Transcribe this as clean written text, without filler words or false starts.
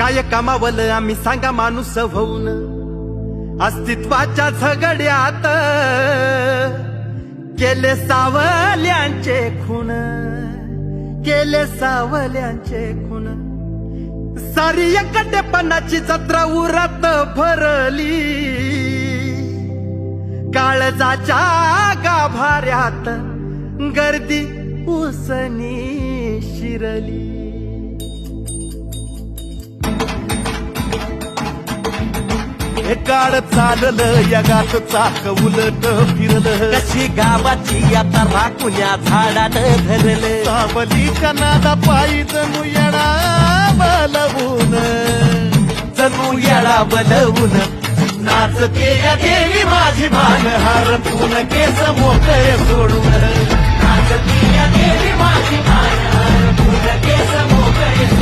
काय कमावलं आम्ही सांगा माणूस होऊन, अस्तित्वाच्या झगड्यात केले सावल्यांचे खून, केले सावल्यांचे खून। सारी एकटेपणाची जत्रा उरात भरली, काळजाच्या गाभाऱ्यात गर्दी उसनी शिरली। हे काळ चाललं जगात चाक उलट फिरलं, कशी गावाची आता राखुल्या झाडानं धरलं। सावलीच्या नादा पायी जणू येडा बलवून, जणू येडा बलवून नाचते या देवी माझी मान, हरपून केस मोकळे सोडून, नाचती या देवी माझी